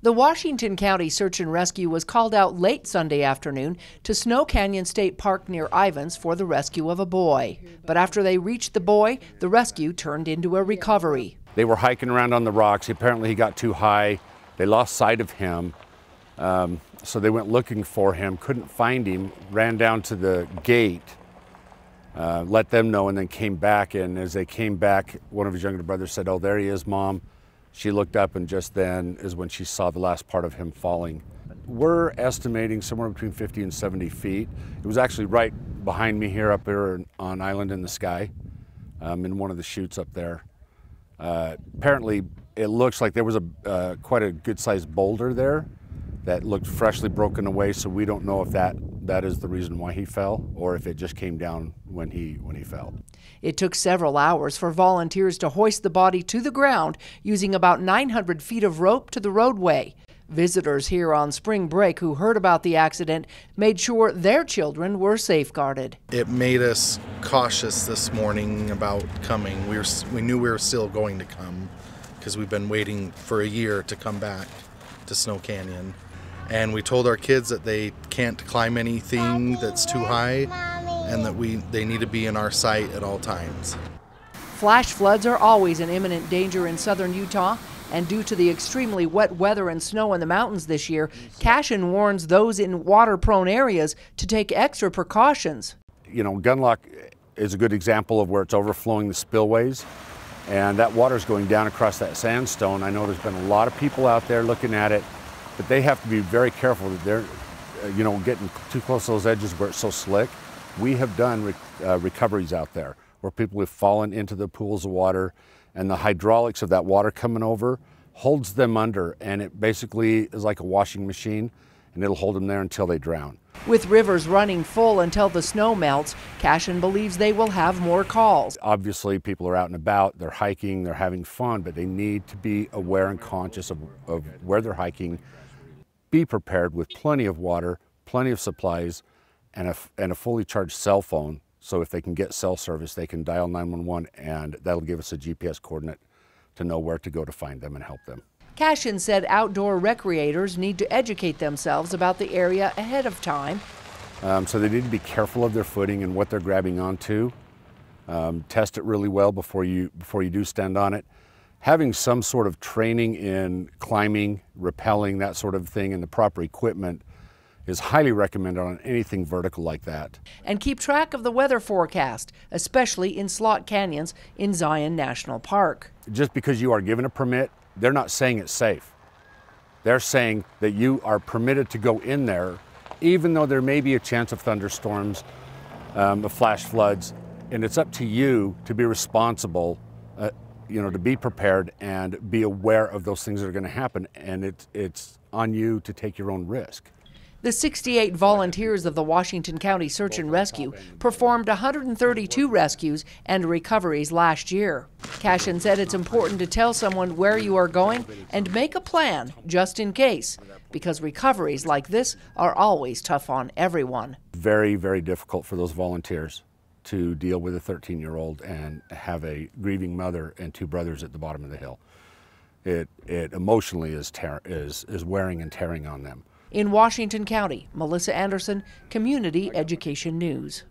The Washington County Search and Rescue was called out late Sunday afternoon to Snow Canyon State Park near Ivins for the rescue of a boy. But after they reached the boy, the rescue turned into a recovery. They were hiking around on the rocks. Apparently he got too high. They lost sight of him. So they went looking for him, couldn't find him, ran down to the gate, let them know, and then came back. And as they came back, one of his younger brothers said, "Oh, there he is, Mom." She looked up, and just then is when she saw the last part of him falling. We're estimating somewhere between 50 and 70 feet. It was actually right behind me here, up here on Island in the Sky, in one of the chutes up there. Apparently, it looks like there was quite a good-sized boulder there that looked freshly broken away, so we don't know if that is the reason why he fell or if it just came down when he fell. It took several hours for volunteers to hoist the body to the ground using about 900 feet of rope to the roadway. Visitors here on spring break who heard about the accident made sure their children were safeguarded. It made us cautious this morning about coming. We knew we were still going to come because we've been waiting for a year to come back to Snow Canyon. And we told our kids that they can't climb anything that's too high and that they need to be in our sight at all times. Flash floods are always an imminent danger in southern Utah, and due to the extremely wet weather and snow in the mountains this year, Cashin warns those in water-prone areas to take extra precautions. You know, Gunlock is a good example of where it's overflowing the spillways, and that water's going down across that sandstone. I know there's been a lot of people out there looking at it, but they have to be very careful that they're, getting too close to those edges where it's so slick. We have done recoveries out there where people have fallen into the pools of water, and the hydraulics of that water coming over holds them under, and it basically is like a washing machine, and it'll hold them there until they drown. With rivers running full until the snow melts, Cashin believes they will have more calls. Obviously, people are out and about, they're hiking, they're having fun, but they need to be aware and conscious of where they're hiking. Be prepared with plenty of water, plenty of supplies, and a fully charged cell phone. So if they can get cell service, they can dial 911, and that'll give us a GPS coordinate to know where to go to find them and help them. Cashin said outdoor recreators need to educate themselves about the area ahead of time. So they need to be careful of their footing and what they're grabbing onto. Test it really well before you do stand on it. Having some sort of training in climbing, rappelling, that sort of thing, and the proper equipment is highly recommended on anything vertical like that. And keep track of the weather forecast, especially in slot canyons in Zion National Park. Just because you are given a permit, they're not saying it's safe. They're saying that you are permitted to go in there, even though there may be a chance of thunderstorms, of flash floods, and it's up to you to be responsible, to be prepared and be aware of those things that are going to happen, and it's on you to take your own risk. The 68 volunteers of the Washington County Search and Rescue performed 132 rescues and recoveries last year. Cashin said it's important to tell someone where you are going and make a plan just in case, because recoveries like this are always tough on everyone. Very, very difficult for those volunteers to deal with a 13-year-old and have a grieving mother and two brothers at the bottom of the hill. It emotionally is wearing and tearing on them. In Washington County, Melissa Anderson, Community Education News.